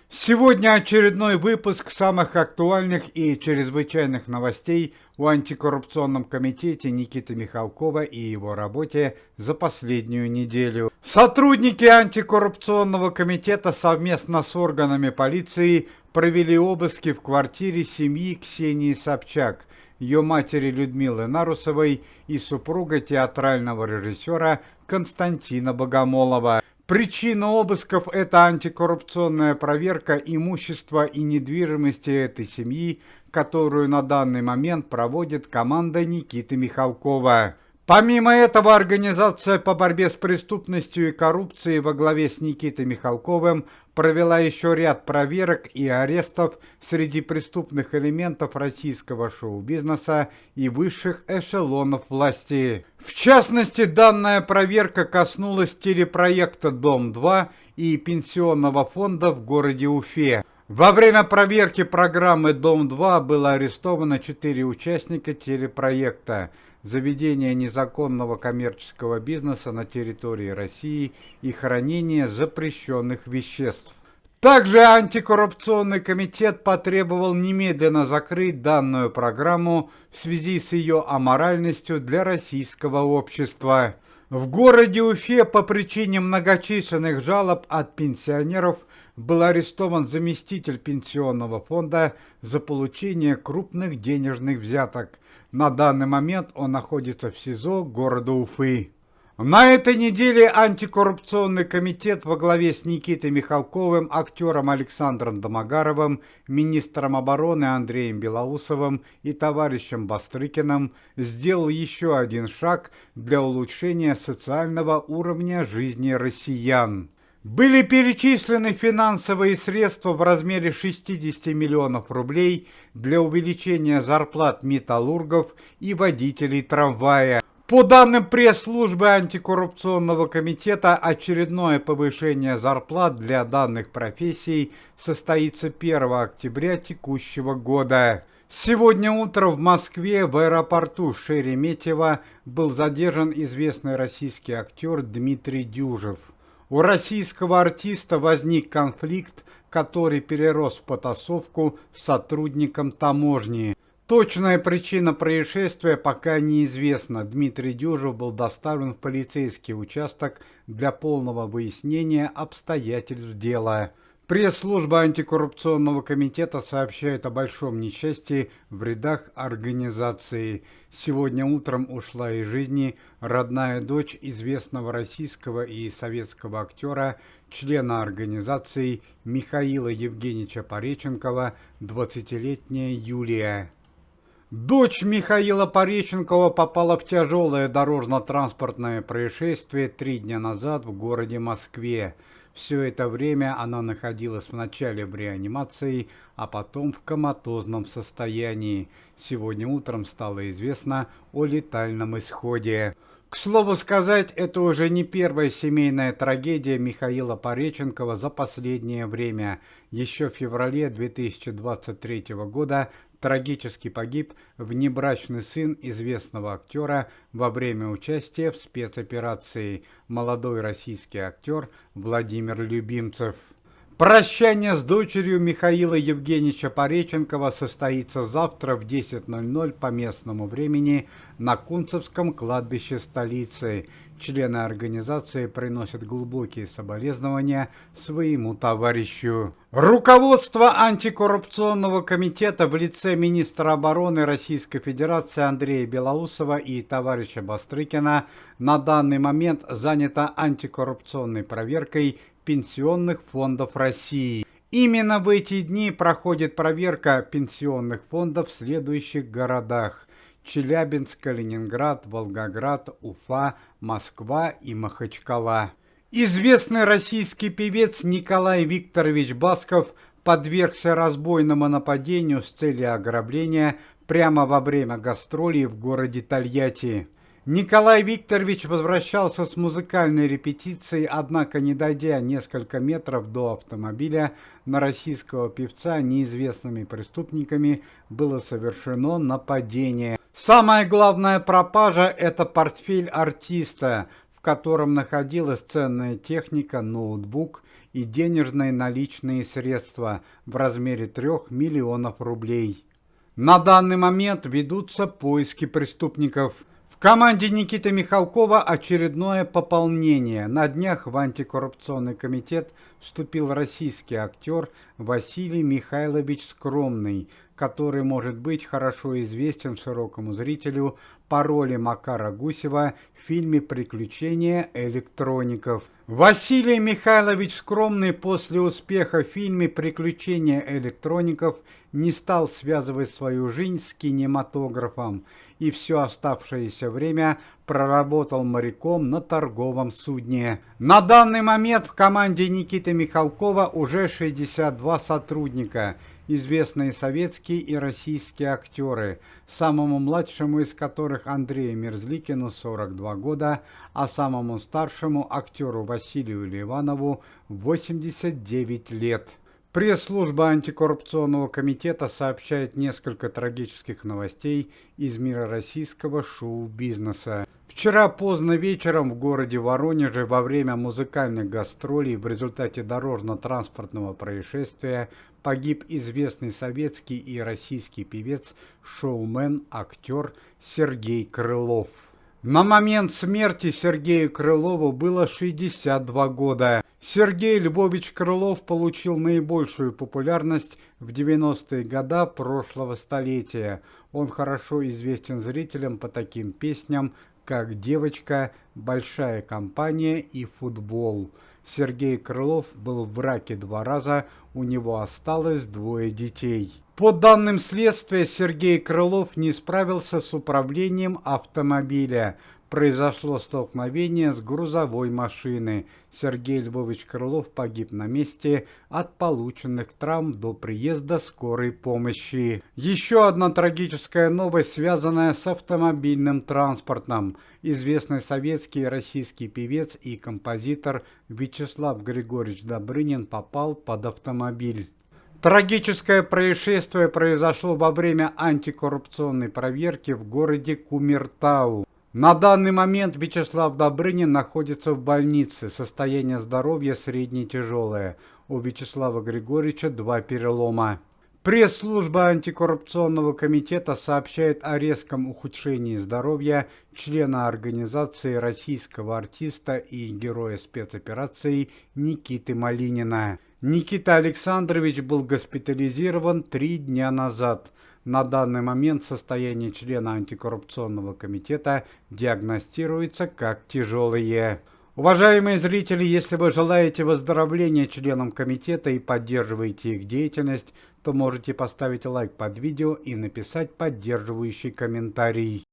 Сегодня очередной выпуск самых актуальных и чрезвычайных новостей о антикоррупционном комитете Никиты Михалкова и его работе за последнюю неделю. Сотрудники антикоррупционного комитета совместно с органами полиции провели обыски в квартире семьи Ксении Собчак, ее матери Людмилы Нарусовой и супруга театрального режиссера Константина Богомолова. Причина обысков – это антикоррупционная проверка имущества и недвижимости этой семьи, которую на данный момент проводит команда Никиты Михалкова. Помимо этого, организация по борьбе с преступностью и коррупцией во главе с Никитой Михалковым провела еще ряд проверок и арестов среди преступных элементов российского шоу-бизнеса и высших эшелонов власти. В частности, данная проверка коснулась телепроекта «Дом-2» и пенсионного фонда в городе Уфе. Во время проверки программы «Дом-2» было арестовано 4 участника телепроекта: заведение незаконного коммерческого бизнеса на территории России и хранение запрещенных веществ. Также антикоррупционный комитет потребовал немедленно закрыть данную программу в связи с ее аморальностью для российского общества. В городе Уфе по причине многочисленных жалоб от пенсионеров был арестован заместитель пенсионного фонда за получение крупных денежных взяток. На данный момент он находится в СИЗО города Уфы. На этой неделе антикоррупционный комитет во главе с Никитой Михалковым, актером Александром Домогаровым, министром обороны Андреем Белоусовым и товарищем Бастрыкиным сделал еще один шаг для улучшения социального уровня жизни россиян. Были перечислены финансовые средства в размере 60 миллионов рублей для увеличения зарплат металлургов и водителей трамвая. По данным пресс-службы антикоррупционного комитета, очередное повышение зарплат для данных профессий состоится 1 октября текущего года. Сегодня утром в Москве в аэропорту Шереметьево был задержан известный российский актер Дмитрий Дюжев. У российского артиста возник конфликт, который перерос в потасовку с сотрудником таможни. Точная причина происшествия пока неизвестна. Дмитрий Дюжев был доставлен в полицейский участок для полного выяснения обстоятельств дела. Пресс-служба антикоррупционного комитета сообщает о большом несчастье в рядах организации. Сегодня утром ушла из жизни родная дочь известного российского и советского актера, члена организации Михаила Евгеньевича Пореченкова, 20-летняя Юлия. Дочь Михаила Пореченкова попала в тяжелое дорожно-транспортное происшествие 3 дня назад в городе Москве. Все это время она находилась вначале в реанимации, а потом в коматозном состоянии. Сегодня утром стало известно о летальном исходе. К слову сказать, это уже не первая семейная трагедия Михаила Пореченкова за последнее время. Еще в феврале 2023 года трагически погиб внебрачный сын известного актера во время участия в спецоперации, молодой российский актер Владимир Любимцев. Прощание с дочерью Михаила Евгеньевича Пореченкова состоится завтра в 10:00 по местному времени на Кунцевском кладбище столицы. Члены организации приносят глубокие соболезнования своему товарищу. Руководство антикоррупционного комитета в лице министра обороны Российской Федерации Андрея Белоусова и товарища Бастрыкина на данный момент занято антикоррупционной проверкой пенсионных фондов России. Именно в эти дни проходит проверка пенсионных фондов в следующих городах: Челябинск, Калининград, Волгоград, Уфа, Москва и Махачкала. Известный российский певец Николай Викторович Басков подвергся разбойному нападению с целью ограбления прямо во время гастролей в городе Тольятти. Николай Викторович возвращался с музыкальной репетицией, однако, не дойдя несколько метров до автомобиля, на российского певца неизвестными преступниками было совершено нападение. Самая главная пропажа – это портфель артиста, в котором находилась ценная техника, ноутбук и денежные наличные средства в размере 3 миллионов рублей. На данный момент ведутся поиски преступников. В команде Никиты Михалкова очередное пополнение. На днях в антикоррупционный комитет вступил российский актер Василий Михайлович Скромный, который может быть хорошо известен широкому зрителю по роли Макара Гусева в фильме «Приключения электроников». Василий Михайлович Скромный после успеха в фильме «Приключения электроников» не стал связывать свою жизнь с кинематографом и все оставшееся время проработал моряком на торговом судне. На данный момент в команде Никиты Михалкова уже 62 сотрудника, известные советские и российские актеры, самому младшему из которых Андрею Мерзликину 42 года, а самому старшему актеру Василию Ливанову 89 лет. Пресс-служба антикоррупционного комитета сообщает несколько трагических новостей из мира российского шоу-бизнеса. Вчера поздно вечером в городе Воронеже во время музыкальных гастролей в результате дорожно-транспортного происшествия погиб известный советский и российский певец, шоумен, актер Сергей Крылов. На момент смерти Сергею Крылову было 62 года. Сергей Львович Крылов получил наибольшую популярность в 90-е годы прошлого столетия. Он хорошо известен зрителям по таким песням, как «Девочка», «Большая компания» и «Футбол». Сергей Крылов был в браке 2 раза, у него осталось 2 детей. По данным следствия, Сергей Крылов не справился с управлением автомобиля. Произошло столкновение с грузовой машиной. Сергей Львович Крылов погиб на месте от полученных травм до приезда скорой помощи. Еще одна трагическая новость, связанная с автомобильным транспортом. Известный советский и российский певец и композитор Вячеслав Григорьевич Добрынин попал под автомобиль. Трагическое происшествие произошло во время антикоррупционной проверки в городе Кумертау. На данный момент Вячеслав Добрынин находится в больнице. Состояние здоровья средне-тяжелое. У Вячеслава Григорьевича 2 перелома. Пресс-служба антикоррупционного комитета сообщает о резком ухудшении здоровья члена организации российского артиста и героя спецоперации Никиты Малинина. Никита Александрович был госпитализирован 3 дня назад. На данный момент состояние члена антикоррупционного комитета диагностируется как тяжелое. Уважаемые зрители, если вы желаете выздоровления членам комитета и поддерживаете их деятельность, то можете поставить лайк под видео и написать поддерживающий комментарий.